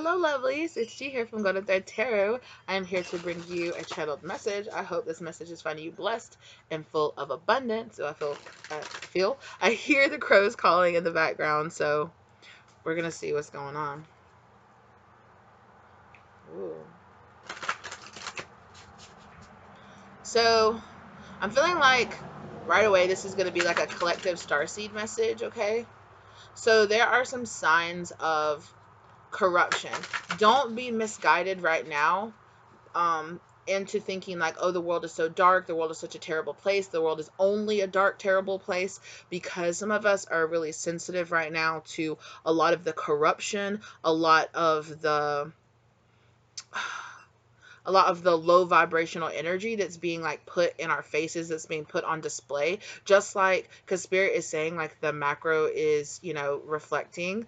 Hello, lovelies. It's G here from Golden Thread Tarot. I am here to bring you a channeled message. I hope this message is finding you blessed and full of abundance. So I hear the crows calling in the background. So we're gonna see what's going on. Ooh. So I'm feeling like right away this is gonna be like a collective starseed message. Okay. So there are some signs of corruption. Don't be misguided right now into thinking like, oh, the world is so dark, the world is such a terrible place, the world is only a dark, terrible place, because some of us are really sensitive right now to a lot of the corruption, a lot of the low vibrational energy that's being like put in our faces, that's being put on display. Just like, because spirit is saying like the macro is, reflecting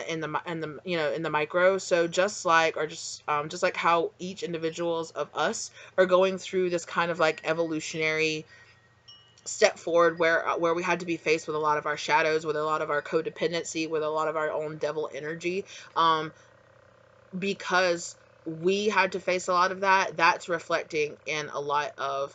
in the micro. So just like, or just like how each individuals of us are going through this kind of like evolutionary step forward where we had to be faced with a lot of our shadows, with a lot of our codependency, with a lot of our own devil energy, because we had to face a lot of that. That's reflecting in a lot of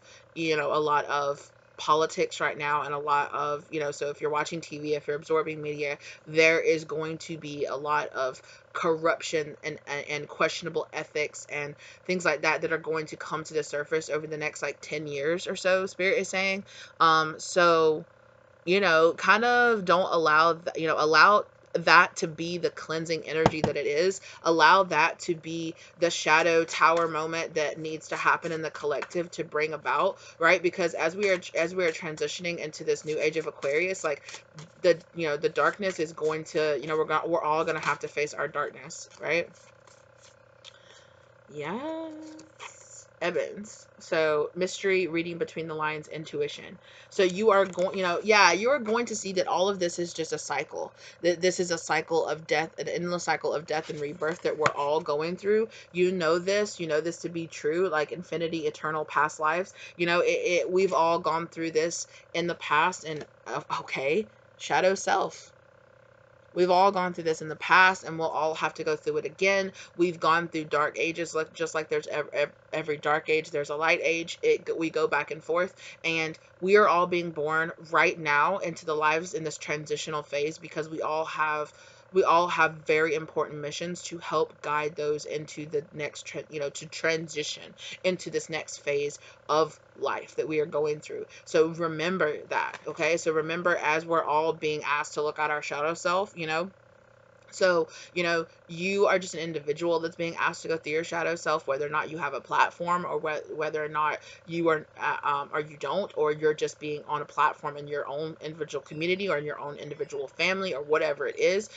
politics right now, and a lot of, so if you're watching TV, if you're absorbing media, there is going to be a lot of corruption and questionable ethics and things like that are going to come to the surface over the next like 10 years or so, spirit is saying. So kind of don't allow allow that to be the cleansing energy that it is. Allow that to be the shadow tower moment that needs to happen in the collective to bring about, right? Because as we are transitioning into this new age of Aquarius, like the darkness is going to, we're all going to have to face our darkness, right? Yes. Evans. So mystery, reading between the lines, intuition. So you are going, you are going to see that all of this is just a cycle. That this is a cycle of death, an endless cycle of death and rebirth that we're all going through. You know this to be true, like infinity, eternal, past lives. We've all gone through this in the past, and okay, shadow self. We've all gone through this in the past, and we'll all have to go through it again. We've gone through dark ages, like just like there's every dark age, there's a light age. We go back and forth, and we are all being born right now into the lives in this transitional phase, because we all have very important missions to help guide those into the next to transition into this next phase of life that we are going through. So remember that, okay? So remember, as we're all being asked to look at our shadow self, so, you are just an individual that's being asked to go through your shadow self, whether or not you have a platform, or whether or not you are, or you don't, or you're just being on a platform in your own individual community, or in your own individual family, or whatever it is,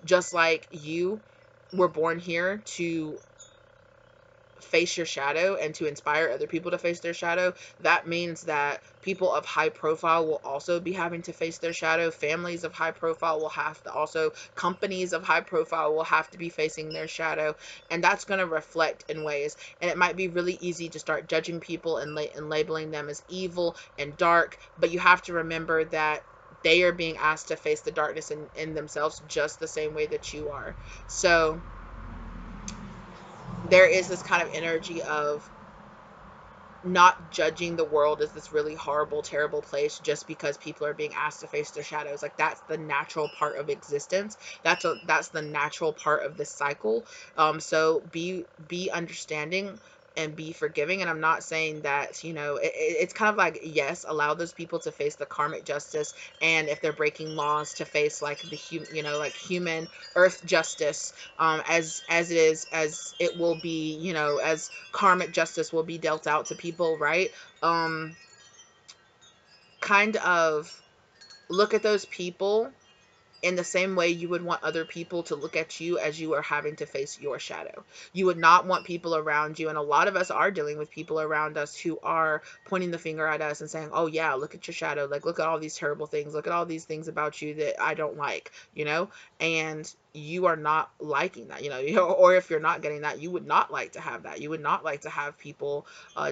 just like you were born here to face your shadow and to inspire other people to face their shadow. That means that people of high profile will also be having to face their shadow. Families of high profile will have to also, companies of high profile will have to be facing their shadow, and that's going to reflect in ways. And it might be really easy to start judging people and labeling them as evil and dark, but you have to remember that they are being asked to face the darkness in themselves just the same way that you are. So there is this kind of energy of not judging the world as this really horrible, terrible place just because people are being asked to face their shadows. Like, that's the natural part of existence. That's the natural part of this cycle. So be understanding and be forgiving. And I'm not saying that, it's kind of like, yes, allow those people to face the karmic justice, and if they're breaking laws, to face like the like human earth justice, as it will be, as karmic justice will be dealt out to people, right? Kind of look at those people in the same way you would want other people to look at you as you are having to face your shadow. You would not want people around you, and a lot of us are dealing with people around us who are pointing the finger at us and saying, oh yeah, look at your shadow, like look at all these terrible things, look at all these things about you that I don't like, and you are not liking that, or if you're not getting that, you would not like to have that. You would not like to have people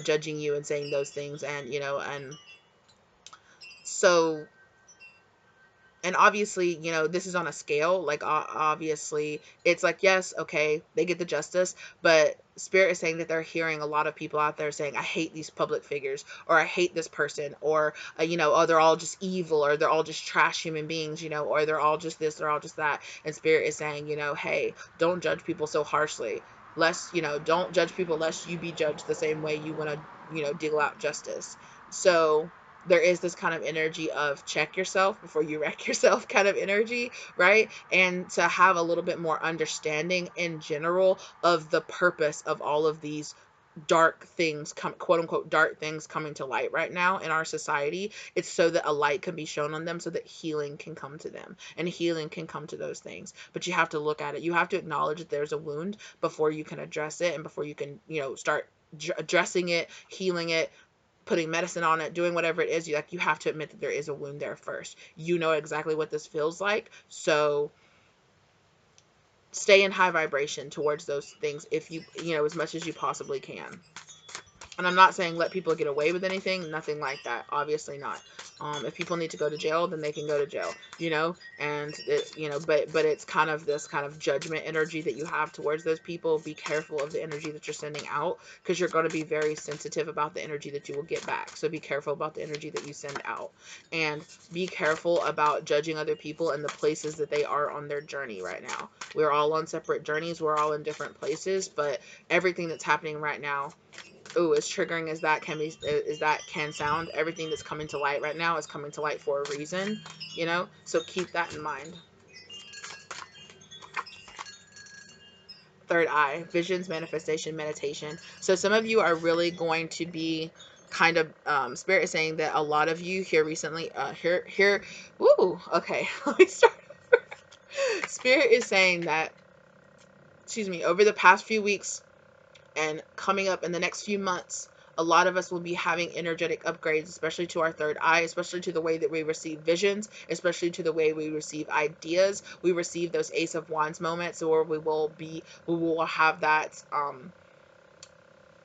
judging you and saying those things, and so And obviously, you know, this is on a scale. Like, obviously, it's like, yes, okay, they get the justice, but Spirit is saying that they're hearing a lot of people out there saying, I hate these public figures, or I hate this person, or, you know, oh, they're all just evil, or they're all just trash human beings, you know, or they're all just this, they're all just that. And Spirit is saying, you know, hey, don't judge people so harshly. Lest, you know, don't judge people lest you be judged the same way you want to, you know, deal out justice. So there is this kind of energy of check yourself before you wreck yourself kind of energy, right? And to have a little bit more understanding in general of the purpose of all of these dark things, quote unquote dark things coming to light right now in our society. It's so that a light can be shown on them, so that healing can come to them and healing can come to those things. But you have to look at it, you have to acknowledge that there's a wound before you can address it, and before you can, you know, start addressing it, healing it, putting medicine on it, doing whatever it is. You have to admit that there is a wound there first. You know exactly what this feels like, so stay in high vibration towards those things, if you know, as much as you possibly can. And I'm not saying let people get away with anything, nothing like that, obviously not. If people need to go to jail, then they can go to jail, you know. And you know, but it's kind of this kind of judgment energy that you have towards those people. Be careful of the energy that you're sending out, because you're going to be very sensitive about the energy that you will get back. So be careful about the energy that you send out, and be careful about judging other people and the places that they are on their journey right now. We're all on separate journeys, we're all in different places, but everything that's happening right now, ooh, as triggering as that can be, as that can sound, everything that's coming to light right now is coming to light for a reason, you know? So keep that in mind. Third eye, visions, manifestation, meditation. So some of you are really going to be kind of, Spirit is saying that a lot of you here recently, woo, okay, let me start. Spirit is saying that, excuse me, over the past few weeks, and coming up in the next few months, a lot of us will be having energetic upgrades, especially to our third eye, especially to the way that we receive visions, especially to the way we receive ideas. We receive those Ace of Wands moments, or we will have that,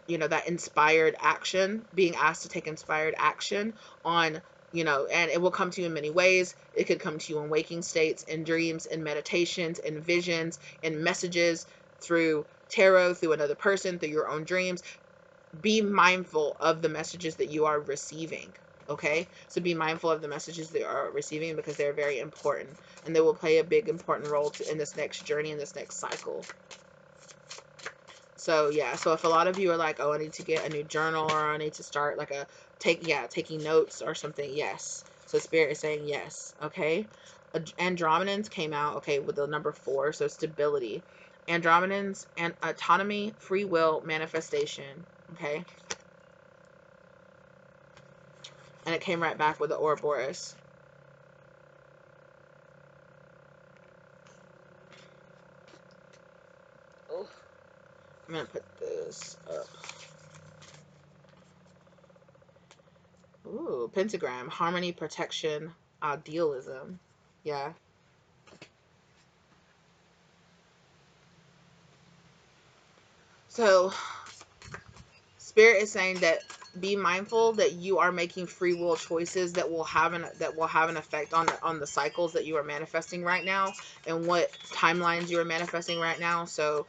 you know, that inspired action, being asked to take inspired action on, you know, and it will come to you in many ways. It could come to you in waking states, in dreams, in meditations, in visions, in messages, through tarot, through another person, through your own dreams. Be mindful of the messages that you are receiving. Okay, so be mindful of the messages that you are receiving, because they're very important, and they will play a big important role in this next journey, in this next cycle. So yeah, so if a lot of you are like, oh, I need to get a new journal, or I need to start like taking notes or something, yes. So Spirit is saying yes. Okay, Andromedans came out, okay, with the number 4, so stability. Andromedans and autonomy, free will, manifestation. Okay, and it came right back with the Ouroboros. Oh, I'm gonna put this up. Ooh, pentagram, harmony, protection, idealism. Yeah. So Spirit is saying that be mindful that you are making free will choices that will have an effect on the cycles that you are manifesting right now, and what timelines you are manifesting right now. So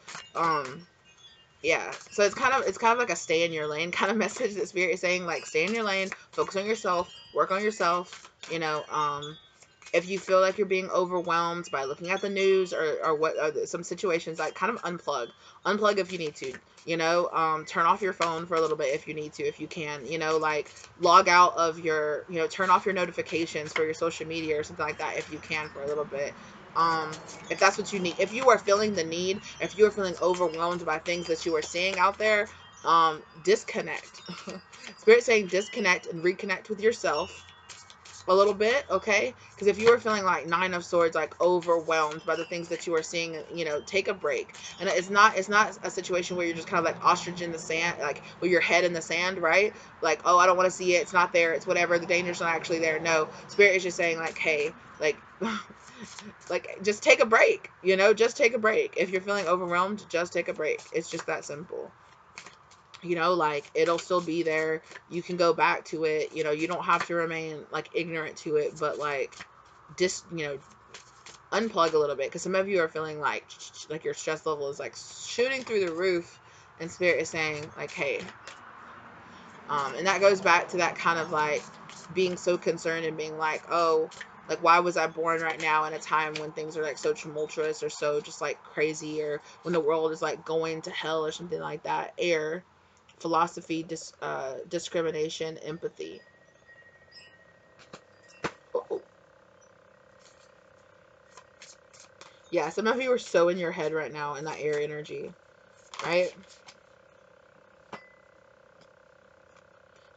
yeah, so it's kind of like a stay in your lane kind of message that Spirit is saying, like, stay in your lane, focus on yourself, work on yourself, you know. If you feel like you're being overwhelmed by looking at the news, or what, some situations, like, kind of unplug if you need to, you know. Turn off your phone for a little bit if you need to, if you can, you know, like, log out of your, you know, turn off your notifications for your social media or something like that if you can, for a little bit. If that's what you need, if you are feeling the need, if you are feeling overwhelmed by things that you are seeing out there, disconnect. Spirit saying disconnect and reconnect with yourself a little bit, okay? Because if you are feeling like 9 of Swords, like overwhelmed by the things that you are seeing, you know, take a break. And it's not a situation where you're just kind of like ostrich in the sand, like with your head in the sand, right? Like, oh, I don't want to see it, it's not there, it's whatever, the danger's not actually there. No, Spirit is just saying, like, hey, like, like, just take a break, you know, just take a break. If you're feeling overwhelmed, just take a break. It's just that simple. You know, like, it'll still be there, you can go back to it, you know, you don't have to remain like ignorant to it, but like, unplug a little bit, because some of you are feeling like your stress level is like shooting through the roof, and spirit is saying like, hey, and that goes back to that kind of like being so concerned and being like, oh, like, why was I born right now in a time when things are like so tumultuous or so just like crazy, or when the world is like going to hell or something like that. Air, philosophy, discrimination, empathy. Oh, yeah, some of you are so in your head right now in that air energy, right?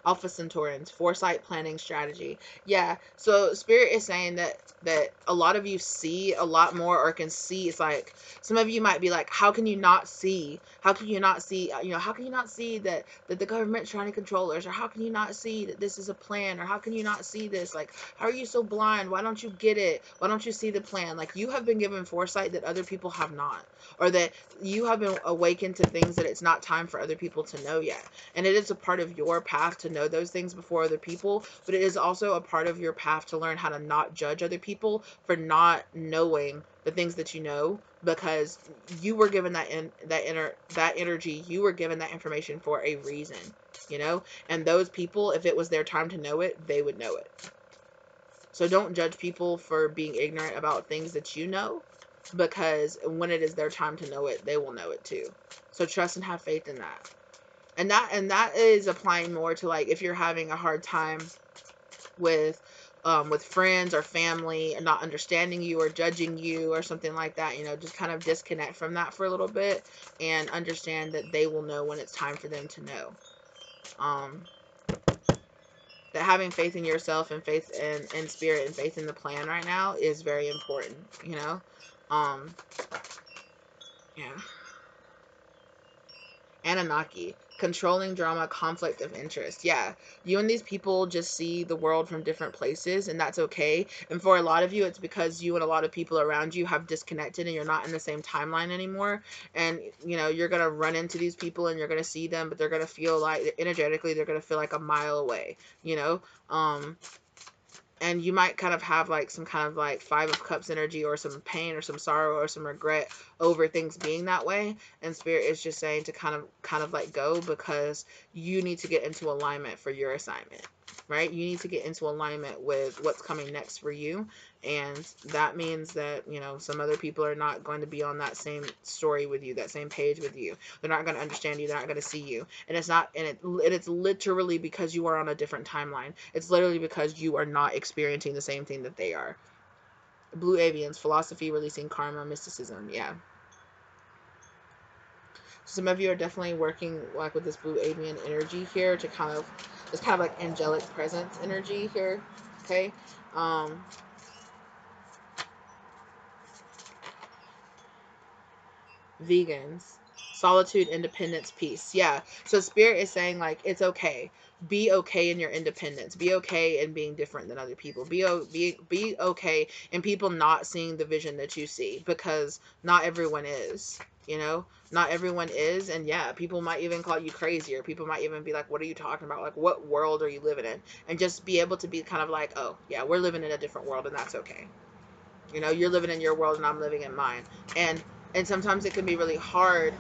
Alpha Centaurans, foresight, planning, strategy. Yeah, so spirit is saying that a lot of you see a lot more, or can see. It's like some of you might be like, how can you not see? How can you not see? How can you not see that the government's trying to control us? Or how can you not see that this is a plan? Or how can you not see this? Like, how are you so blind? Why don't you get it? Why don't you see the plan? Like, you have been given foresight that other people have not, or that you have been awakened to things that it's not time for other people to know yet. And it is a part of your path to know those things before other people, but it is also a part of your path to learn how to not judge other people for not knowing the things that you know, because you were given that energy, you were given that information for a reason, and those people, if it was their time to know it, they would know it. So don't judge people for being ignorant about things that you know, because when it is their time to know it, they will know it too. So trust and have faith in that. And that is applying more to, like, if you're having a hard time with friends or family and not understanding you or judging you or something like that, just kind of disconnect from that for a little bit and understand that they will know when it's time for them to know. That having faith in yourself and faith in spirit and faith in the plan right now is very important. um yeah. Anunnaki, controlling drama, conflict of interest. Yeah, you and these people just see the world from different places, and that's okay. And for a lot of you, it's because you and a lot of people around you have disconnected and you're not in the same timeline anymore. And, you're going to run into these people and you're going to see them, but they're going to feel like, energetically, they're going to feel like a mile away, and you might kind of have like some kind of like Five of Cups energy, or some pain or some sorrow or some regret over things being that way. And spirit is just saying to kind of like go, because you need to get into alignment for your assignment, right? You need to get into alignment with what's coming next for you. And that means that, some other people are not going to be on that same story with you, that same page with you. They're not going to understand you. They're not going to see you. And it's literally because you are on a different timeline. It's literally because you are not experiencing the same thing that they are. Blue Avians, philosophy, releasing karma, mysticism. Yeah. Some of you are definitely working like with this blue avian energy here to it's kind of like angelic presence energy here. Okay. Um, Vegans, solitude, independence, peace. Yeah. So spirit is saying like, it's okay. Be okay in your independence. Be okay in being different than other people. Be okay in people not seeing the vision that you see, because not everyone is. Not everyone is. And yeah, people might even call you crazy, or people might even be like, what are you talking about? Like, what world are you living in? And just be able to be kind of like, oh yeah, we're living in a different world, and that's okay. You're living in your world and I'm living in mine. And sometimes it can be really hard.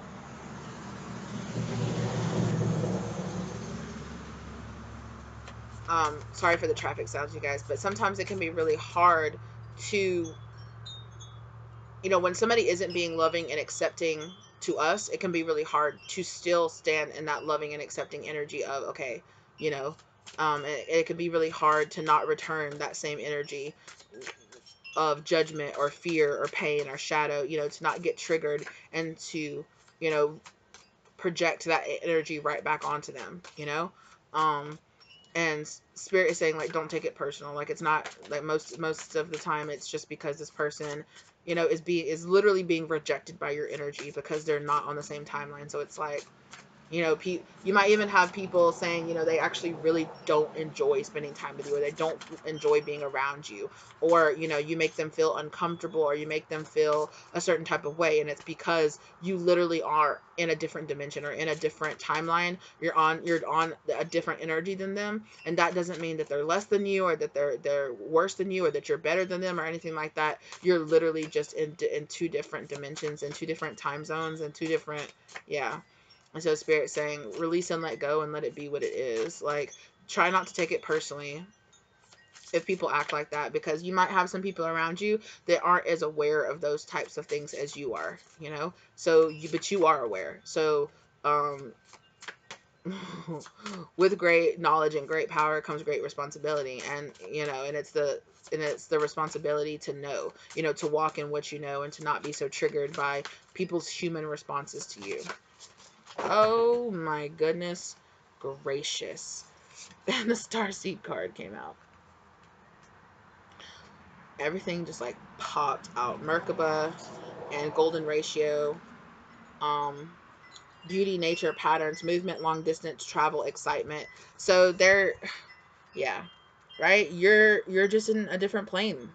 Sorry for the traffic sounds, you guys, but sometimes it can be really hard to, when somebody isn't being loving and accepting to us, it can be really hard to still stand in that loving and accepting energy of, okay, it can be really hard to not return that same energy of judgment or fear or pain or shadow, to not get triggered, and to, you know, project that energy right back onto them, um and spirit is saying like, don't take it personal. Like, it's not like, most of the time it's just because this person, is literally being rejected by your energy because they're not on the same timeline. So it's like, You know, you might even have people saying, you know, they actually really don't enjoy spending time with you, or they don't enjoy being around you, or, you know, you make them feel uncomfortable, or you make them feel a certain type of way, and it's because you literally are in a different dimension or in a different timeline. You're on a different energy than them, and that doesn't mean that they're less than you, or that they're worse than you, or that you're better than them, or anything like that. You're literally just in two different dimensions, in two different time zones, and two different, yeah. And so Spirit's saying, release and let go and let it be what it is. Like, try not to take it personally if people act like that, because you might have some people around you that aren't as aware of those types of things as you are, you know? But you are aware. So, um, with great knowledge and great power comes great responsibility. And, you know, and it's the responsibility to know, you know, to walk in what you know, and to not be so triggered by people's human responses to you. Oh my goodness gracious. And the Starseed card came out. Everything just like popped out. Merkaba and golden ratio. Um, beauty, nature, patterns, movement, long distance, travel, excitement. So they're, yeah, right? You're just in a different plane,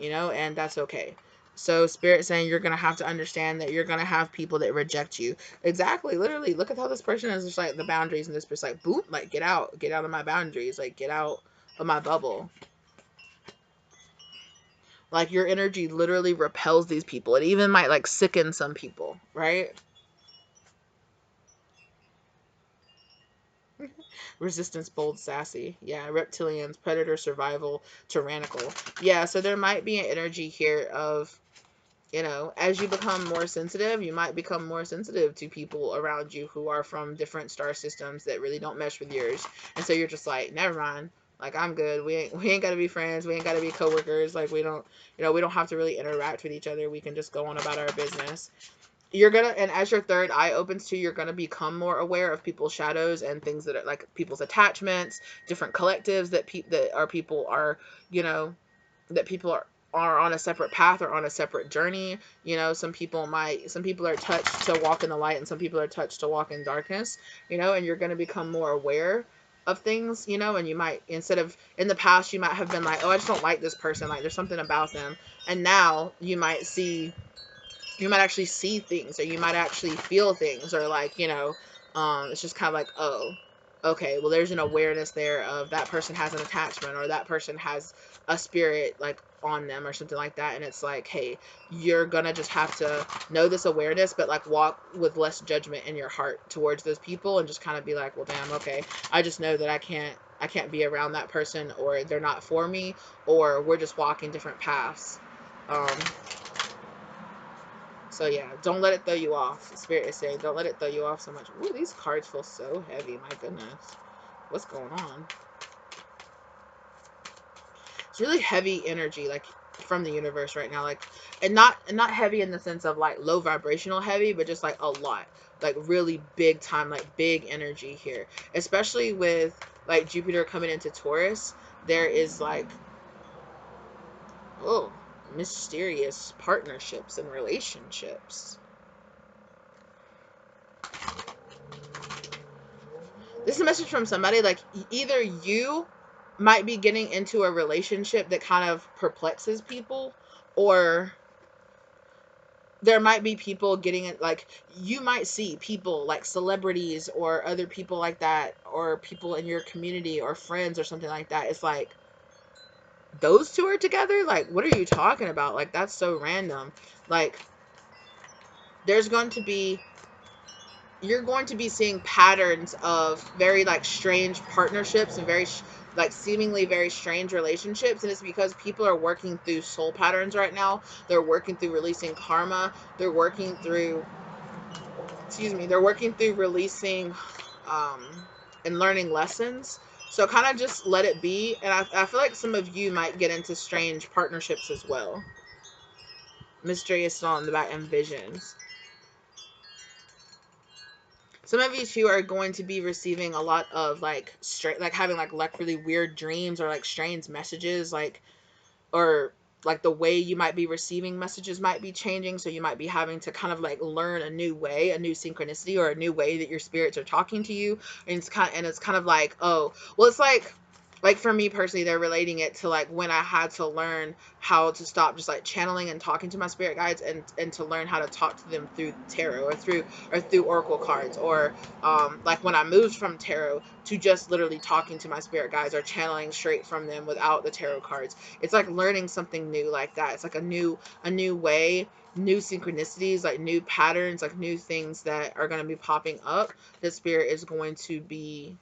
you know, and that's okay. So Spirit saying you're gonna have to understand that you're gonna have people that reject you. Exactly, literally. Look at how this person is just like the boundaries, and this person like boom, like get out of my boundaries, like get out of my bubble. Like your energy literally repels these people. It even might like sicken some people, right? Resistance, bold, sassy. Yeah, reptilians, predator, survival, tyrannical. Yeah, so there might be an energy here of, you know, as you become more sensitive, you might become more sensitive to people around you who are from different star systems that really don't mesh with yours. And so you're just like, never mind. Like, I'm good. We ain't got to be friends. We ain't got to be coworkers. Like, we don't, you know, we don't have to really interact with each other. We can just go on about our business. You're gonna, and as your third eye opens to, you're gonna become more aware of people's shadows and things that are like people's attachments, different collectives that people are, you know, that people are on a separate path or on a separate journey. You know, some people are touched to walk in the light, and some people are touched to walk in darkness, you know, and you're going to become more aware of things, you know, and you might, instead of in the past, you might have been like, oh, I just don't like this person, like there's something about them. And now you might actually see things, or you might actually feel things, or like, you know, it's just kind of like, oh, okay, well, there's an awareness there of that person has an attachment, or that person has a spirit like on them or something like that. And it's like, hey, you're gonna just have to know this awareness, but like walk with less judgment in your heart towards those people, and just kind of be like, well, damn, okay, I just know that I can't be around that person, or they're not for me, or we're just walking different paths. um so yeah, don't let it throw you off. Spirit is saying, don't let it throw you off so much. Ooh, these cards feel so heavy. My goodness, what's going on? It's really heavy energy, like from the universe right now. Like, and not heavy in the sense of like low vibrational heavy, but just like a lot, like really big time, like big energy here. Especially with like Jupiter coming into Taurus, there is like, oh, mysterious partnerships and relationships. This is a message from somebody, like either you might be getting into a relationship that kind of perplexes people, or there might be people getting it, like you might see people like celebrities or other people like that, or people in your community or friends or something like that. It's like, those two are together? Like, what are you talking about? Like, that's so random. Like, there's going to be you're going to be seeing patterns of very like strange partnerships and very like seemingly very strange relationships, and it's because people are working through soul patterns right now. They're working through releasing karma. They're working through, excuse me, they're working through releasing um and learning lessons. So kind of just let it be. And I feel like some of you might get into strange partnerships as well. Mystery is still on the back, and visions. Some of you too are going to be receiving a lot of like straight, like having like really weird dreams, or like strange messages, like, or like the way you might be receiving messages might be changing. So you might be having to kind of like learn a new way, a new synchronicity, or a new way that your spirits are talking to you. And it's kind of like, oh, well, it's like for me personally, they're relating it to like when I had to learn how to stop just like channeling and talking to my spirit guides, and to learn how to talk to them through tarot, or through oracle cards, or like when I moved from tarot to just literally talking to my spirit guides or channeling straight from them without the tarot cards. It's like learning something new like that. It's like a new way, new synchronicities, like new patterns, like new things that are going to be popping up that spirit is going to be.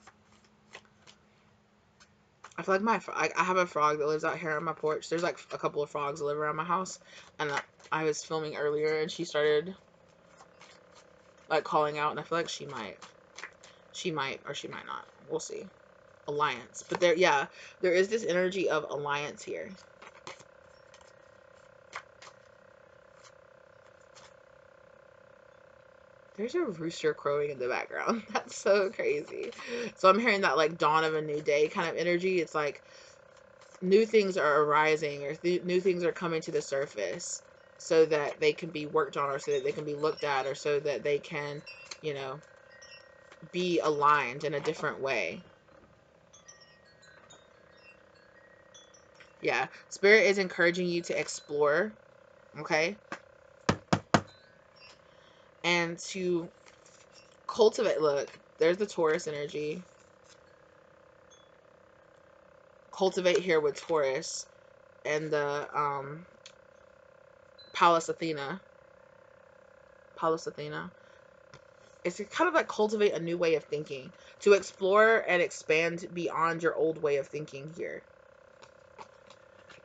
I feel like I have a frog that lives out here on my porch. There's like a couple of frogs that live around my house, and I was filming earlier, and she started like calling out, and I feel like she might, or she might not. We'll see. Alliance, but there is this energy of alliance here. There's a rooster crowing in the background. That's so crazy. So I'm hearing that like dawn of a new day kind of energy. It's like new things are arising, or new things are coming to the surface so that they can be worked on, or so that they can be looked at, or so that they can, you know, be aligned in a different way. Yeah. Spirit is encouraging you to explore, okay? And to cultivate. Look, there's the Taurus energy. Cultivate here with Taurus and the Pallas Athena. It's kind of like cultivate a new way of thinking, to explore and expand beyond your old way of thinking here,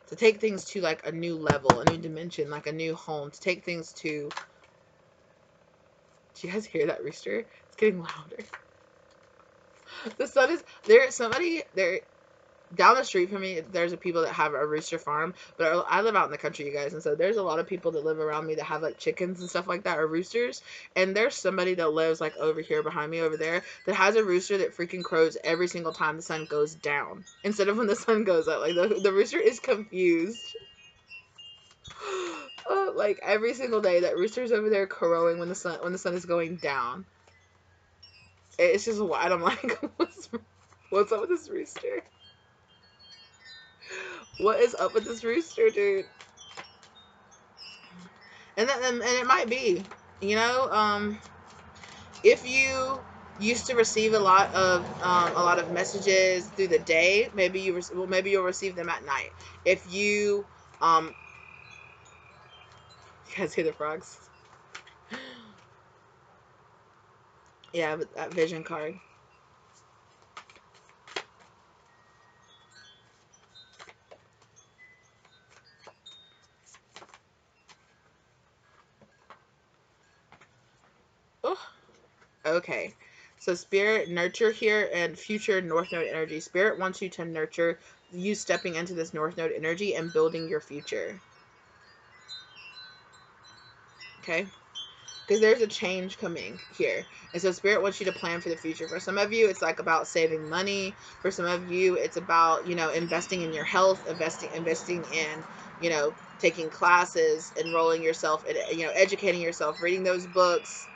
to take things to like a new level, a new dimension, like a new home, to take things to. Do you guys hear that rooster? It's getting louder. The sun is there. Somebody there down the street from me, there's a people that have a rooster farm, but I live out in the country, you guys, and so there's a lot of people that live around me that have like chickens and stuff like that, or roosters. And there's somebody that lives like over here behind me over there that has a rooster that freaking crows every single time the sun goes down instead of when the sun goes up. Like the rooster is confused. Like every single day that rooster's over there crowing when the sun is going down. It's just wild. I'm like, what's up with this rooster? What is up with this rooster, dude? And it might be, you know, if you used to receive a lot of messages through the day, maybe maybe you'll receive them at night. If you you guys hear the frogs? Yeah, but that vision card. Oh, okay. So spirit nurture here and future north node energy. Spirit wants you to nurture you stepping into this north node energy and building your future. Okay? Because there's a change coming here, and so spirit wants you to plan for the future. For some of you, it's like about saving money. For some of you, it's about, you know, investing in your health, investing in, you know, taking classes, enrolling yourself, you know, educating yourself, reading those books,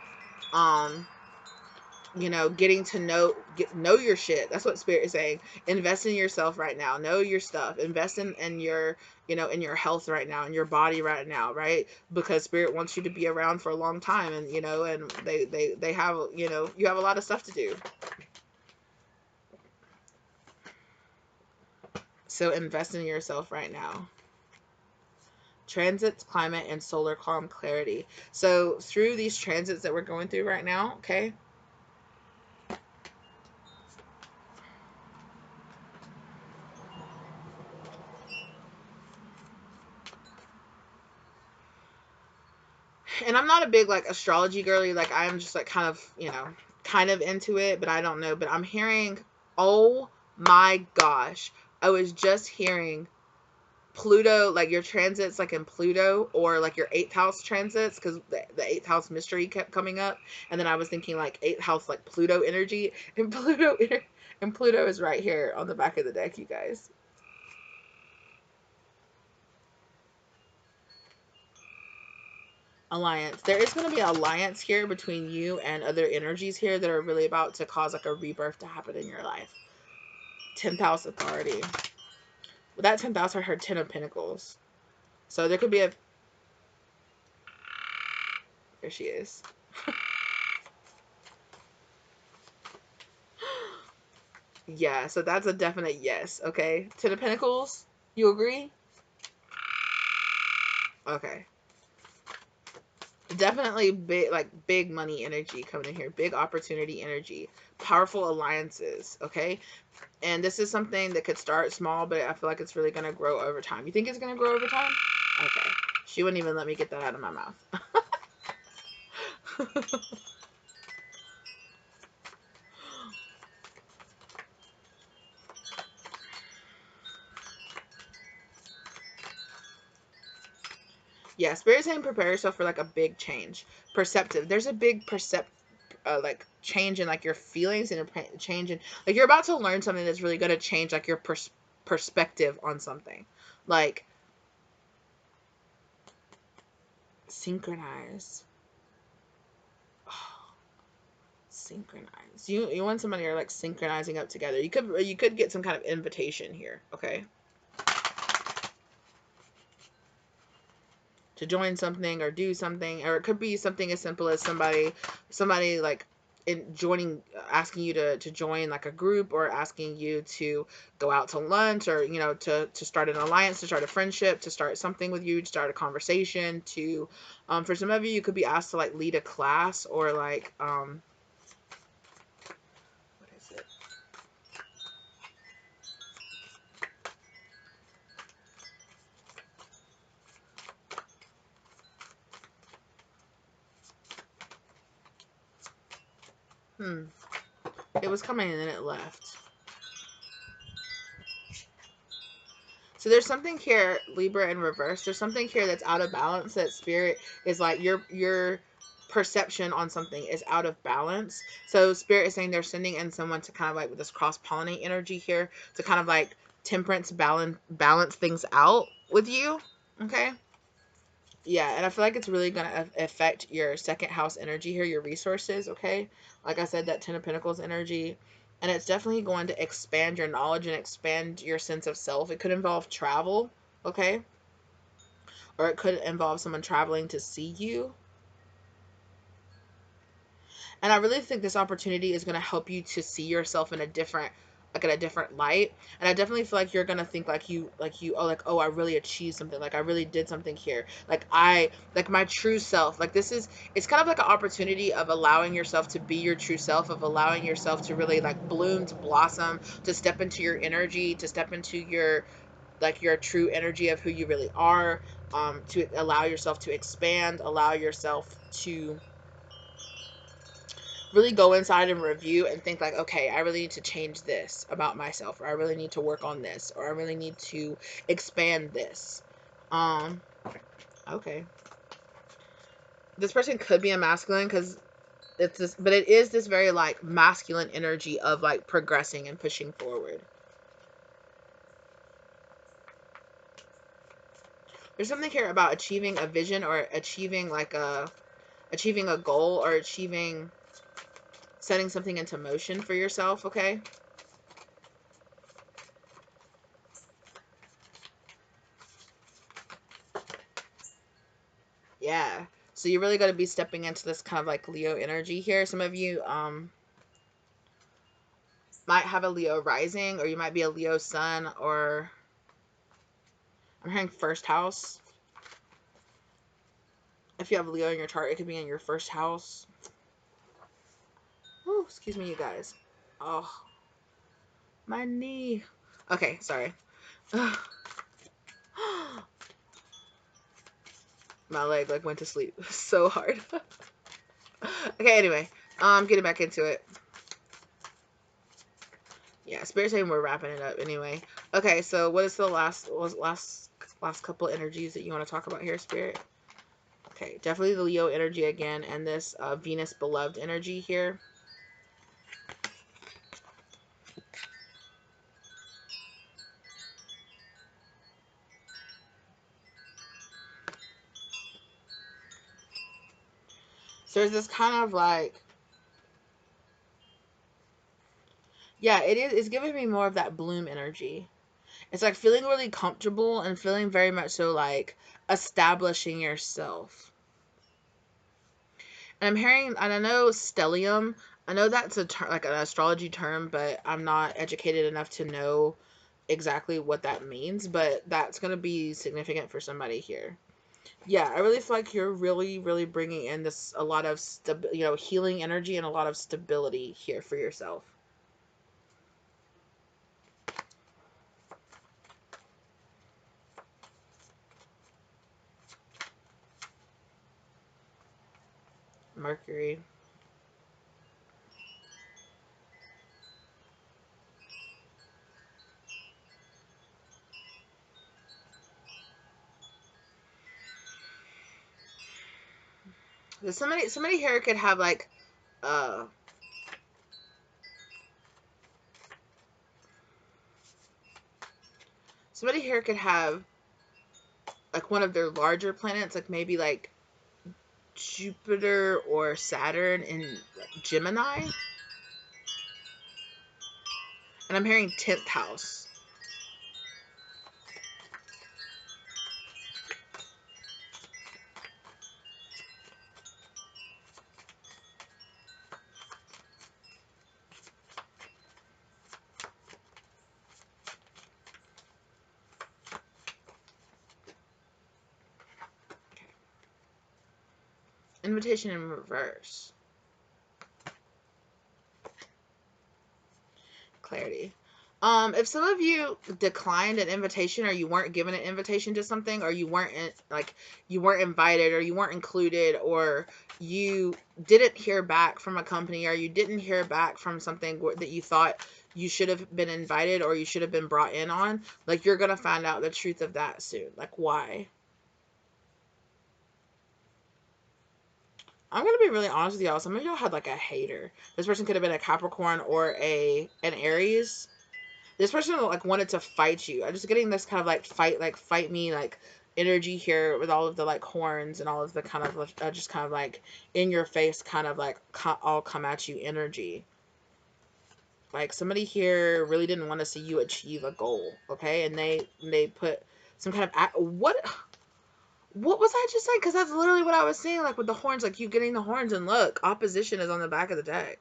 you know, getting to know your shit. That's what spirit is saying. Invest in yourself right now. Know your stuff. Invest in your, you know, in your health right now, in your body right now, right? Because spirit wants you to be around for a long time, and, you know, and they have, you know, you have a lot of stuff to do. So invest in yourself right now. Transits, climate, and solar calm clarity. So through these transits that we're going through right now, okay, and I'm not a big like astrology girly. Like I'm just like kind of, you know, kind of into it, but I don't know. But I'm hearing, oh my gosh, I was just hearing Pluto, like your transits, like in Pluto, or like your eighth house transits, because the eighth house mystery kept coming up, and then I was thinking like eighth house, like Pluto energy, and Pluto is right here on the back of the deck, you guys. Alliance. There is going to be an alliance here between you and other energies here that are really about to cause like a rebirth to happen in your life. 10th house authority. With that 10th house, I heard 10 of Pentacles. So there could be a... There she is. Yeah, so that's a definite yes, okay? 10 of Pentacles, you agree? Okay. Definitely big, like big money energy coming in here. Big opportunity energy. Powerful alliances, okay? And this is something that could start small, but I feel like it's really going to grow over time. You think it's going to grow over time? Okay. She wouldn't even let me get that out of my mouth. Yeah, Spirit's saying prepare yourself for like a big change. Perceptive. There's a big like change in like your feelings and a change in like you're about to learn something that's really going to change like your perspective on something. Like synchronize. Synchronize. You want somebody you're like synchronizing up together. You could get some kind of invitation here, okay? To join something or do something, or it could be something as simple as somebody like in joining, asking you to join like a group, or asking you to go out to lunch, or you know, to start an alliance, to start a friendship, to start something with you, to start a conversation, to for some of you, you could be asked to like lead a class, or like what is it? It was coming and then it left. So there's something here, Libra in reverse. There's something here that's out of balance. That Spirit is like your perception on something is out of balance. So Spirit is saying they're sending in someone to kind of like with this cross-pollinate energy here to kind of like temperance balance things out with you. Okay. Yeah, and I feel like it's really going to affect your second house energy here, your resources, okay? Like I said, that 10 of Pentacles energy. And it's definitely going to expand your knowledge and expand your sense of self. It could involve travel, okay? Or it could involve someone traveling to see you. And I really think this opportunity is going to help you to see yourself in a different, like in a different light. And I definitely feel like you're going to think oh, I really achieved something. Like I really did something here. Like my true self. Like it's kind of like an opportunity of allowing yourself to be your true self, of allowing yourself to really like bloom, to blossom, to step into your energy, to step into your true energy of who you really are, to allow yourself to expand, allow yourself to really go inside and review and think like, okay, I really need to change this about myself, or I really need to work on this, or I really need to expand this. Okay. This person could be a masculine, because it's this, but it is this very like masculine energy of like progressing and pushing forward. There's something here about achieving a vision, or achieving a goal, or setting something into motion for yourself, okay? Yeah. So you're really going to be stepping into this kind of like Leo energy here. Some of you might have a Leo rising, or you might be a Leo sun, or I'm hearing first house. If you have Leo in your chart, it could be in your first house. Ooh, excuse me, you guys. Oh, my knee. Okay, sorry. My leg like went to sleep so hard. Okay, anyway, getting back into it. Yeah, Spirit saying we're wrapping it up anyway. Okay, so what is the last couple energies that you want to talk about here, Spirit? Okay, definitely the Leo energy again, and this Venus beloved energy here. So there's this kind of like, yeah, it is. It's giving me more of that bloom energy. It's like feeling really comfortable and feeling very much so like establishing yourself. And I'm hearing, and I know stellium. I know that's a like an astrology term, but I'm not educated enough to know exactly what that means. But that's gonna be significant for somebody here. Yeah, I really feel like you're really, really bringing in this a lot of healing energy and a lot of stability here for yourself. Mercury. Somebody here could have like uh somebody here could have like one of their larger planets, like maybe like Jupiter or Saturn in Gemini. And I'm hearing 10th house. Invitation in reverse. Clarity. If some of you declined an invitation, or you weren't given an invitation to something, or you weren't you weren't invited, or you weren't included, or you didn't hear back from a company, or you didn't hear back from something that you thought you should have been invited or you should have been brought in on, like you're gonna find out the truth of that soon. Like, why? I'm gonna be really honest with y'all. Some of y'all had like a hater. This person could have been a Capricorn or an Aries. This person like wanted to fight you. I'm just getting this kind of like fight me like energy here with all of the like horns and all of the kind of just kind of like in your face kind of like all come at you energy. Like somebody here really didn't want to see you achieve a goal, okay? And they put some kind of what was I just saying? Because that's literally what I was saying, like with the horns, like you getting the horns, and look, opposition is on the back of the deck.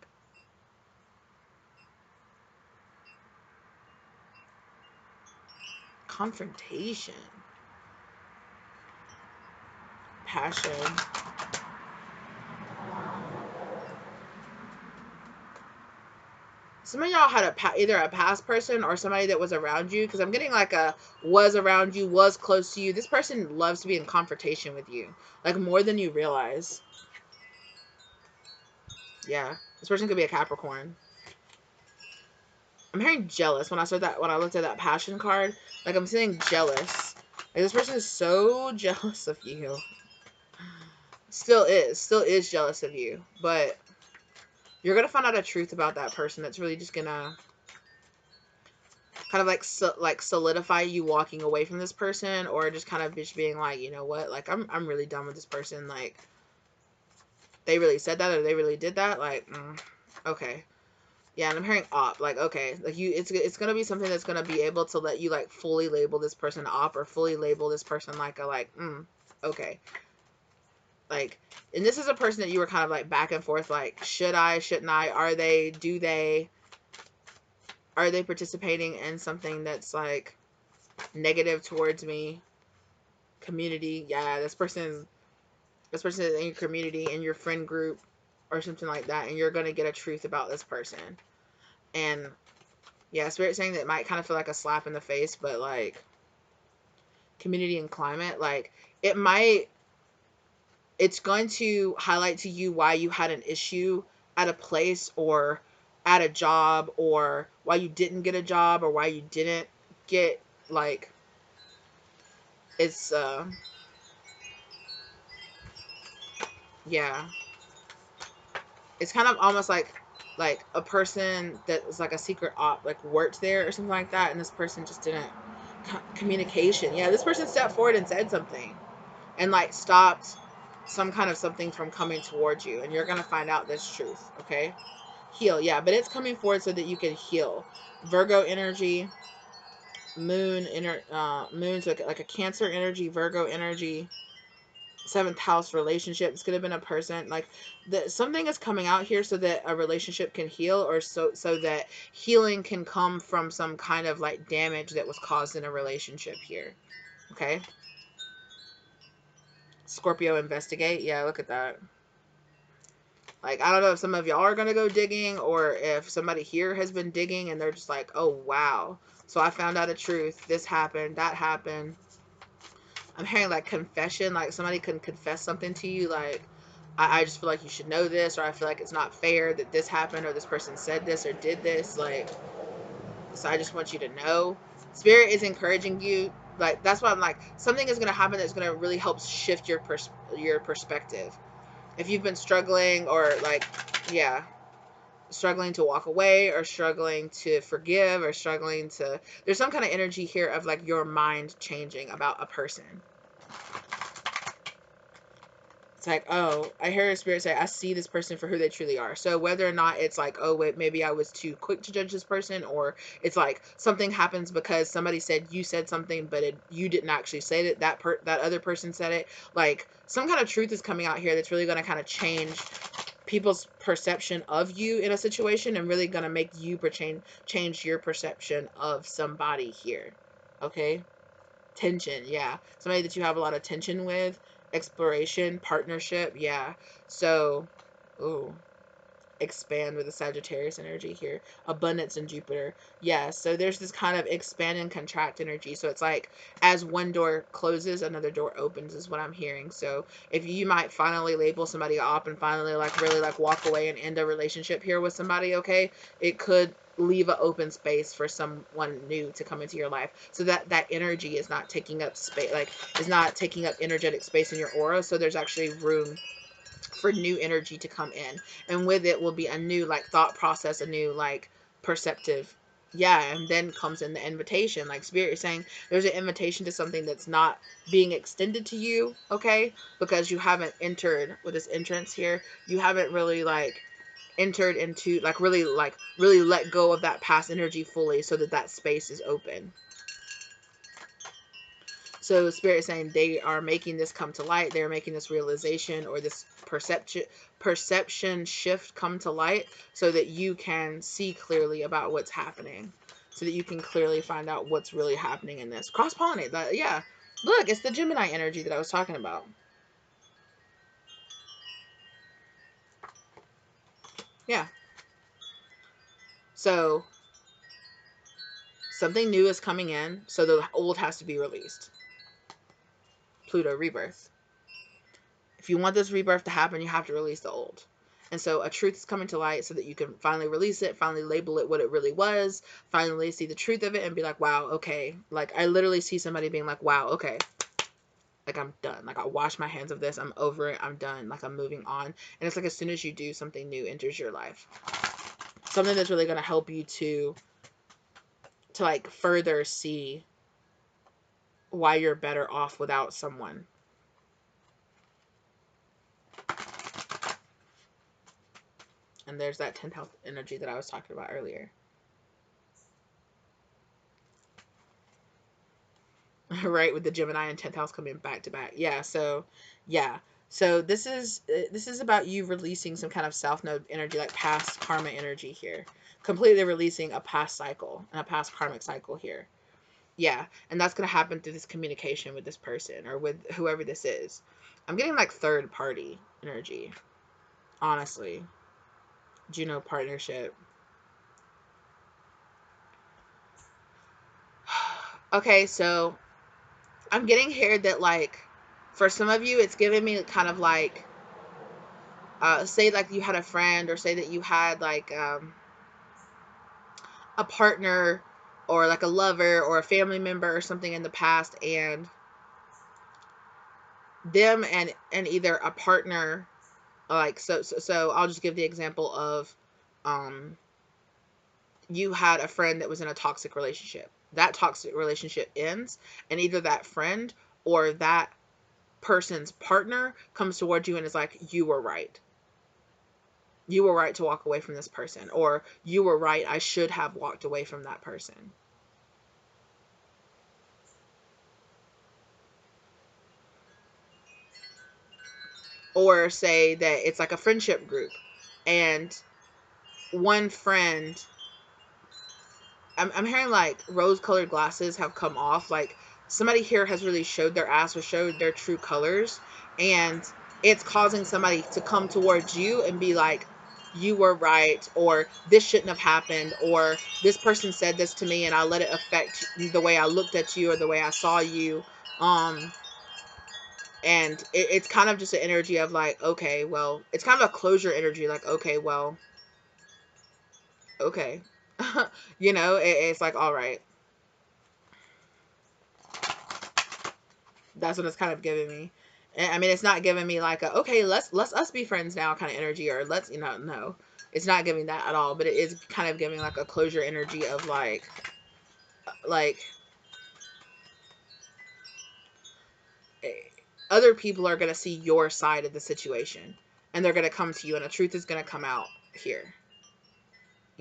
Confrontation. Passion. Some of y'all had either a past person or somebody that was around you, because I'm getting like a was around you, was close to you. This person loves to be in confrontation with you, like more than you realize. Yeah, this person could be a Capricorn. I'm hearing jealous when I looked at that passion card. Like I'm seeing jealous. Like this person is so jealous of you. Still is jealous of you. But you're gonna find out a truth about that person that's really just gonna kind of like solidify you walking away from this person, or just kind of just being like, you know what, like I'm really done with this person. Like they really said that, or they really did that. Like, okay. Yeah, and I'm hearing op, like, okay, like it's gonna be something that's gonna be able to let you like fully label this person op, or fully label this person like okay, like, and this is a person that you were kind of like back and forth, like, should I, shouldn't I, are they participating in something that's like negative towards me? Community, yeah, this person is in your community, in your friend group, or something like that, and you're gonna get a truth about this person. And yeah, Spirit saying that it might kind of feel like a slap in the face, but like community and climate, like it's going to highlight to you why you had an issue at a place or at a job, or why you didn't get a job, or why you didn't get like it's yeah, it's kind of almost like a person that was like a secret op, like worked there or something like that, and this person just didn't communication. Yeah, this person stepped forward and said something, and like stopped. some kind of something from coming towards you, and you're going to find out this truth, okay? Heal, yeah, but it's coming forward so that you can heal. Virgo energy, moon's like a Cancer energy, Virgo energy, 7th house relationship. It's going to have been a person like something is coming out here so that a relationship can heal, or so that healing can come from some kind of like damage that was caused in a relationship here. Okay. Scorpio, investigate. Yeah, look at that. Like, I don't know if some of y'all are going to go digging, or if somebody here has been digging and they're just like, oh, wow. So I found out a truth. This happened. That happened. I'm hearing like confession, like somebody can confess something to you, like, I just feel like you should know this, or I feel like it's not fair that this happened, or this person said this or did this, like, so I just want you to know. Spirit is encouraging you. Like, that's why I'm like, something is going to happen that's going to really help shift your perspective. If you've been struggling, or like, yeah, struggling to walk away, or struggling to forgive, or struggling to, there's some kind of energy here of like your mind changing about a person. It's like, oh, I hear a spirit say, I see this person for who they truly are. So whether or not it's like, oh, wait, maybe I was too quick to judge this person, or it's like something happens because somebody said you said something, but you didn't actually say it. That other person said it. Like, some kind of truth is coming out here that's really going to kind of change people's perception of you in a situation, and really going to make you change your perception of somebody here. Okay? Tension, yeah. Somebody that you have a lot of tension with. Exploration, partnership, yeah. So, ooh, expand with the Sagittarius energy here. Abundance in Jupiter, yeah. So there's this kind of expand and contract energy. So it's like, as one door closes, another door opens, is what I'm hearing. So if you might finally label somebody up and finally like really like walk away and end a relationship here with somebody, okay, it could leave an open space for someone new to come into your life, so that energy is not taking up space, like is not taking up energetic space in your aura. So there's actually room for new energy to come in, and with it will be a new like thought process, a new like perceptive, yeah. And then comes in the invitation, like spirit is saying there's an invitation to something that's not being extended to you, okay, because you haven't entered with this entrance here. You haven't really like entered into like really let go of that past energy fully, so that space is open. So spirit is saying they are making this come to light. They're making this realization, or this perception shift come to light, so that you can see clearly about what's happening, so that you can clearly find out what's really happening in this. Cross pollinate that, yeah. Look, it's the Gemini energy that I was talking about. Yeah. So something new is coming in, so the old has to be released. Pluto rebirth. If you want this rebirth to happen, you have to release the old. And so a truth is coming to light so that you can finally release it, finally label it what it really was, finally see the truth of it and be like, wow, okay. Like, I literally see somebody being like, wow, okay. Like, I'm done. Like, I wash my hands of this. I'm over it. I'm done. Like, I'm moving on. And it's like, as soon as you do, something new enters your life. Something that's really going to help you to like further see why you're better off without someone. And there's that 10th house energy that I was talking about earlier. Right, with the Gemini and 10th house coming back to back. Yeah, so yeah. So this is about you releasing some kind of south node energy, like past karma energy here. Completely releasing a past cycle and a past karmic cycle here. Yeah, and that's going to happen through this communication with this person, or with whoever this is. I'm getting like third party energy, honestly. Juno partnership. Okay, so I'm getting here that like for some of you it's giving me kind of like say like you had a friend, or say that you had like a partner, or like a lover, or a family member or something in the past, and them and either a partner, like so I'll just give the example of you had a friend that was in a toxic relationship. That toxic relationship ends, and either that friend or that person's partner comes towards you and is like, you were right. You were right to walk away from this person, or you were right, I should have walked away from that person. Or say that it's like a friendship group and one friend, I'm hearing like rose-colored glasses have come off. Like somebody here has really showed their ass or showed their true colors, and it's causing somebody to come towards you and be like, you were right, or this shouldn't have happened, or this person said this to me and I let it affect the way I looked at you or the way I saw you. And it's kind of just an energy of like, okay, well, it's kind of a closure energy, like, okay, well, okay. It's like, all right. That's what it's kind of giving me. And I mean, it's not giving me like a, okay, let's us be friends now kind of energy, or let's, no, it's not giving that at all. But it is kind of giving like a closure energy of like eh, other people are going to see your side of the situation, and they're going to come to you, and the truth is going to come out here.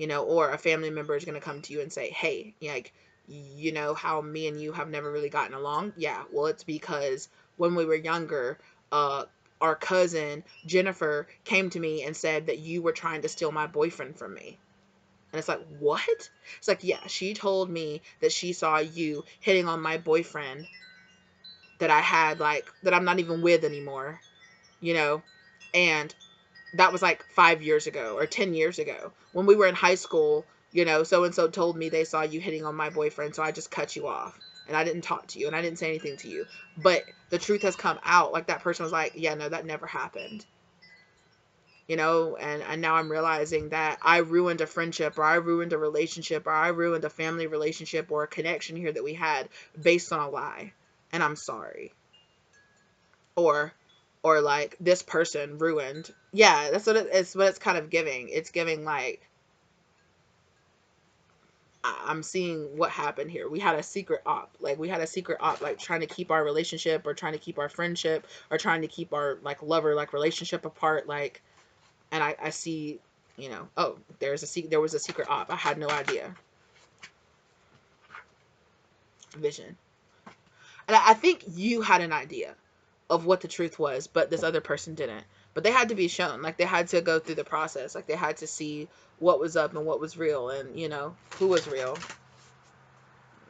Or a family member is going to come to you and say, hey, like, how me and you have never really gotten along? Yeah, well, it's because when we were younger, uh, our cousin Jennifer came to me and said that you were trying to steal my boyfriend from me. And it's like, what? It's like, yeah, she told me that she saw you hitting on my boyfriend that I had, like, that I'm not even with anymore, and that was like 5 years ago or 10 years ago when we were in high school. So and so told me they saw you hitting on my boyfriend, so I just cut you off and I didn't talk to you and I didn't say anything to you. But the truth has come out. Like, that person was like, yeah, no, that never happened. And now I'm realizing that I ruined a friendship, or I ruined a relationship, or I ruined a family relationship or a connection here that we had based on a lie. And I'm sorry. Or like, this person ruined. Yeah, that's what it's kind of giving. It's giving like, I'm seeing what happened here. We had a secret op. Like, we had a secret op, like trying to keep our relationship or trying to keep our friendship or trying to keep our like lover like relationship apart. Like, and I see, oh, there was a secret op. I had no idea. Vision. And I think you had an idea of what the truth was, but this other person didn't. But they had to be shown. Like, they had to go through the process. Like, they had to see what was up and what was real, and who was real.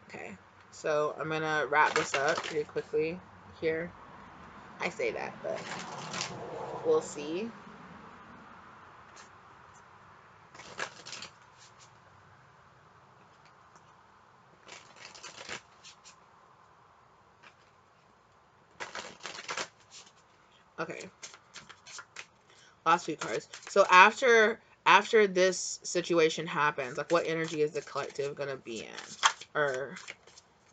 Okay, so I'm gonna wrap this up pretty quickly here. I say that, but we'll see. Okay, last few cards. So after this situation happens, like, what energy is the collective gonna be in? Or,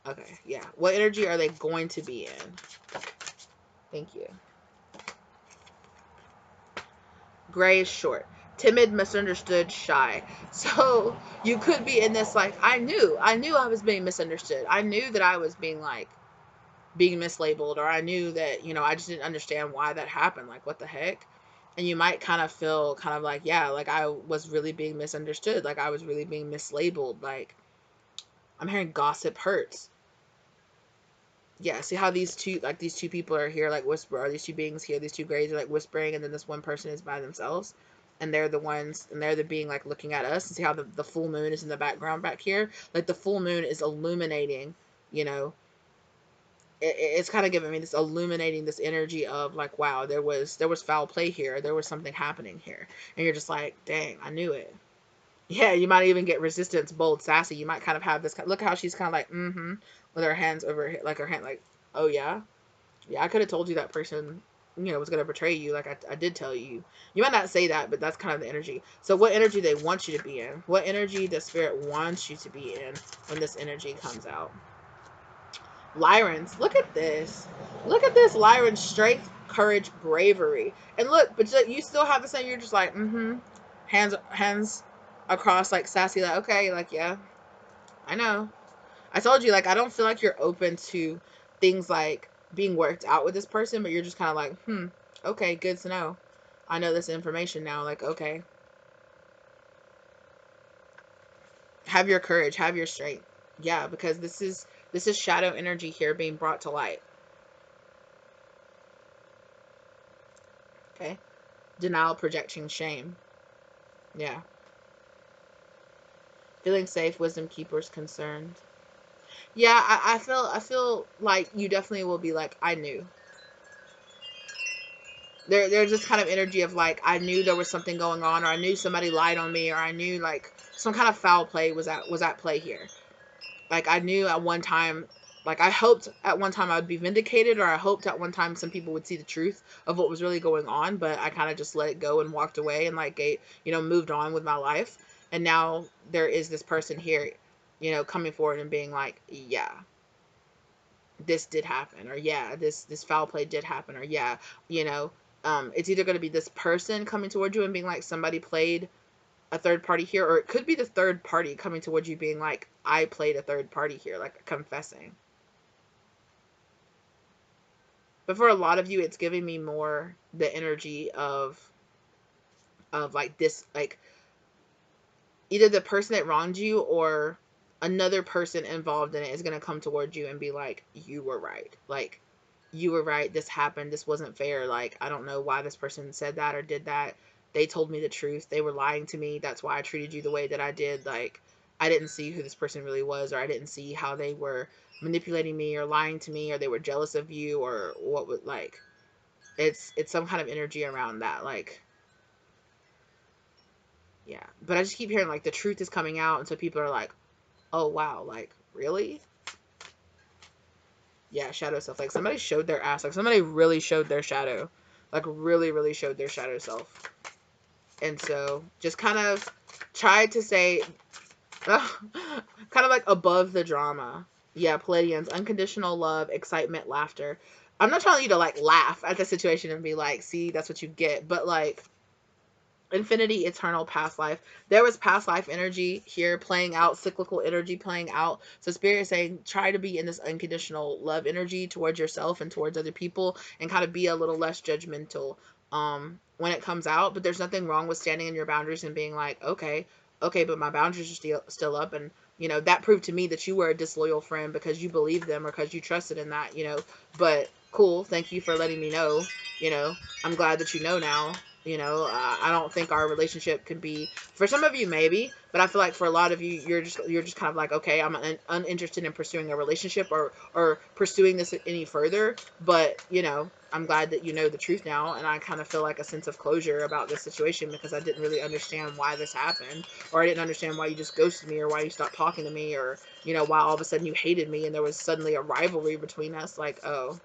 okay, yeah, what energy are they going to be in? Thank you. Gray is short. Timid, misunderstood, shy. So you could be in this, like, I knew I was being misunderstood. I knew that I was being mislabeled, or I knew that, I just didn't understand why that happened. Like, what the heck? And you might kind of feel kind of like, yeah, like, I was really being misunderstood. Like, I was really being mislabeled. Like, I'm hearing gossip hurts. Yeah, see how these two people are here, like, whisper, or these two beings here, these two grays are like whispering, and then this one person is by themselves, and they're the ones, and they're the being like looking at us. And see how the full moon is in the background back here? Like, the full moon is illuminating, it's kind of giving me this illuminating this energy of like, wow, there was foul play here, there was something happening here, and you're just like, dang, I knew it. Yeah, you might even get resistance, bold, sassy. You might kind of have this. Look how she's kind of like, with her hands over, like, her hand, like, oh yeah, yeah, I could have told you that person, was gonna betray you. Like, I did tell you. You might not say that, but that's kind of the energy. So, what energy they want you to be in? What energy the spirit wants you to be in when this energy comes out? Lyrans, look at this. Look at this, Lyran. Strength, courage, bravery. And look, but you still have the same. You're just like, hands across, like, sassy, like, okay, like, yeah, I know. I told you, like, I don't feel like you're open to things like being worked out with this person, but you're just kind of like, okay, good to know. I know this information now. Like, okay, have your courage, have your strength. Yeah, because this is shadow energy here being brought to light. Okay, denial, projection, shame. Yeah, feeling safe, wisdom keepers, concerned. Yeah, I feel like you definitely will be like, I knew. There's this kind of energy of like, I knew there was something going on, or I knew somebody lied on me, or I knew like some kind of foul play was at play here. Like I knew at one time, like I hoped at one time I would be vindicated, or I hoped at one time some people would see the truth of what was really going on, but I kind of just let it go and walked away and like moved on with my life. And now there is this person here, coming forward and being like, yeah, this did happen, or yeah, this foul play did happen, or yeah, you know, it's either going to be this person coming towards you and being like, somebody played a third party here, or it could be the third party coming towards you being like, I played a third party here, like confessing. But for a lot of you, it's giving me more the energy of like this, like either the person that wronged you or another person involved in it is going to come towards you and be like, you were right, like you were right, this happened, this wasn't fair, like I don't know why this person said that or did that. They told me the truth, they were lying to me, that's why I treated you the way that I did. Like I didn't see who this person really was, or I didn't see how they were manipulating me or lying to me, or they were jealous of you, or what would, like, it's some kind of energy around that, like, yeah. But I just keep hearing like the truth is coming out, and so people are like, oh wow, like really. Yeah, shadow self. Like somebody showed their ass. Like somebody really showed their shadow. Like really, really showed their shadow self. And so just kind of tried to say, kind of like above the drama. Yeah, Palladians, unconditional love, excitement, laughter. I'm not telling you to like laugh at the situation and be like, see, that's what you get. But like, infinity, eternal, past life. There was past life energy here playing out, cyclical energy playing out. So spirit is saying, try to be in this unconditional love energy towards yourself and towards other people, and kind of be a little less judgmental when it comes out. But there's nothing wrong with standing in your boundaries and being like, okay, but my boundaries are still up, and that proved to me that you were a disloyal friend because you believed them or because you trusted in that. But cool, thank you for letting me know. you know I'm glad that you know now. I don't think our relationship could be, for some of you maybe, but I feel like for a lot of you, you're just kind of like, okay, I'm uninterested in pursuing a relationship, or pursuing this any further. But I'm glad that you know the truth now, and I kind of feel like a sense of closure about this situation, because I didn't really understand why this happened, or I didn't understand why you just ghosted me, or why you stopped talking to me, or why all of a sudden you hated me and there was suddenly a rivalry between us. Like, oh,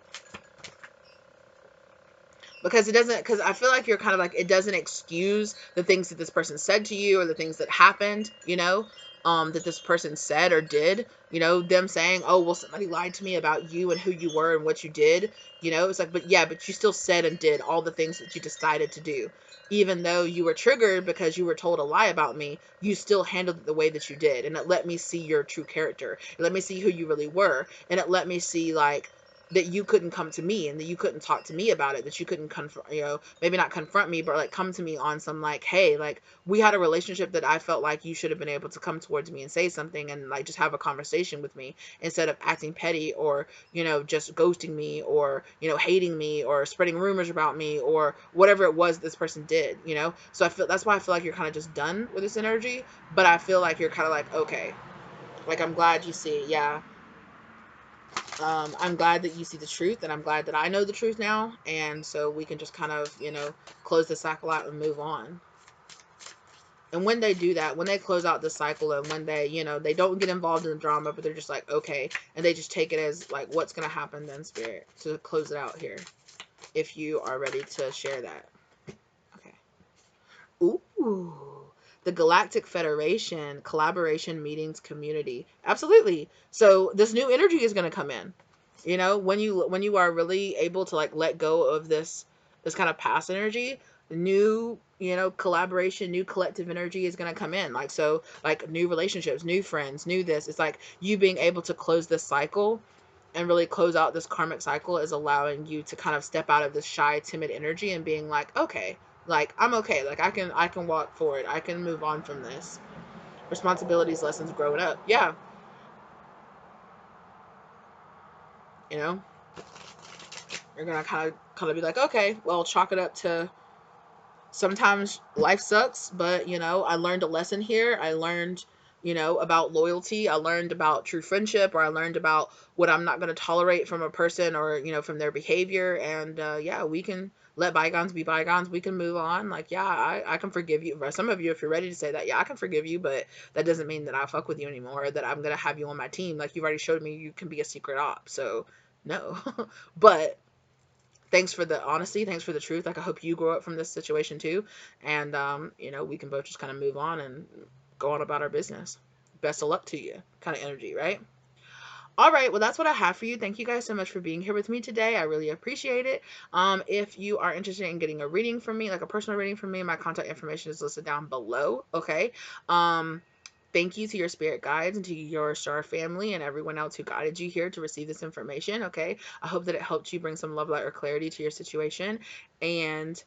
because it doesn't, because I feel like you're kind of like, it doesn't excuse the things that this person said to you, or the things that happened, that this person said or did. Them saying, oh well, somebody lied to me about you and who you were and what you did. It's like, but yeah, but you still said and did all the things that you decided to do. Even though you were triggered because you were told a lie about me, you still handled it the way that you did, and it let me see your true character. It let me see who you really were, and it let me see, like, that you couldn't come to me, and that you couldn't talk to me about it, that you couldn't confront, maybe not confront me, but like come to me on some, like, hey, like, we had a relationship that I felt like you should have been able to come towards me and say something, and like just have a conversation with me, instead of acting petty, or just ghosting me, or hating me, or spreading rumors about me, or whatever it was this person did. So that's why I feel like you're kind of just done with this energy. But I feel like you're kind of like, okay, like, I'm glad you see it. Yeah. I'm glad that you see the truth, and I'm glad that I know the truth now, and so we can just kind of, close the cycle out and move on. And when they do that, when they close out the cycle, and when they, they don't get involved in the drama, but they're just like, okay, and they just take it as like, what's going to happen then, spirit, to close it out here, if you are ready to share that. Okay. Ooh. The Galactic Federation, collaboration, meetings, community. Absolutely. So this new energy is going to come in. When you are really able to like let go of this kind of past energy, new, collaboration, new collective energy is going to come in. Like, so, like, new relationships, new friends, new this. It's like you being able to close this cycle and really close out this karmic cycle is allowing you to kind of step out of this shy, timid energy and being like, okay, like I'm okay, like I can walk forward, I can move on from this. Responsibilities, lessons growing up. Yeah, you know, you're gonna kind of be like, okay, well, chalk it up to sometimes life sucks, but I learned a lesson here. I learned, about loyalty. I learned about true friendship, or I learned about what I'm not going to tolerate from a person, or from their behavior. And yeah, we can let bygones be bygones. We can move on. Like, yeah, I can forgive you. For some of you, if you're ready to say that, yeah, I can forgive you, but that doesn't mean that I fuck with you anymore, or that I'm going to have you on my team. Like, you've already showed me you can be a secret op, so no. But thanks for the honesty. Thanks for the truth. Like, I hope you grow up from this situation too. And, we can both just kind of move on and go on about our business. Best of luck to you, kind of energy, right? All right, well, that's what I have for you. Thank you guys so much for being here with me today. I really appreciate it. If you are interested in getting a reading from me, like a personal reading from me, my contact information is listed down below. Okay. Thank you to your spirit guides and to your star family and everyone else who guided you here to receive this information. Okay. I hope that it helped you bring some love, light, or clarity to your situation. And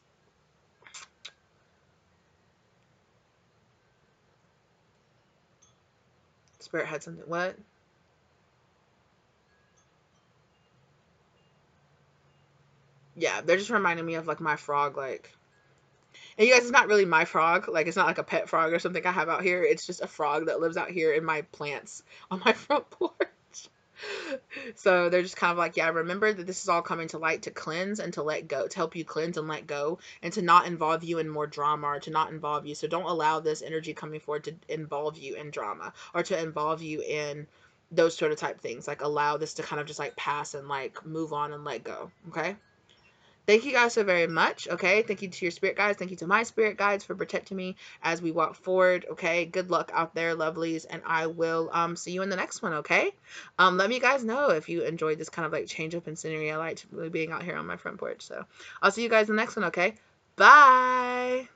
spirit had something. What? Yeah, they're just reminding me of like my frog, like. And you guys, it's not really my frog. Like, it's not like a pet frog or something I have out here. It's just a frog that lives out here in my plants on my front porch. So they're just kind of like, yeah, remember that this is all coming to light to cleanse and to let go, to help you cleanse and let go, and to not involve you in more drama, or to not involve you. So don't allow this energy coming forward to involve you in drama, or to involve you in those sort of type things. Like, allow this to kind of just like pass and like move on and let go. Okay. Thank you guys so very much. Okay. Thank you to your spirit guides. Thank you to my spirit guides for protecting me as we walk forward. Okay. Good luck out there, lovelies. And I will see you in the next one. Okay. Let me guys know if you enjoyed this kind of like change up in scenery. I liked really being out here on my front porch. So I'll see you guys in the next one. Okay. Bye.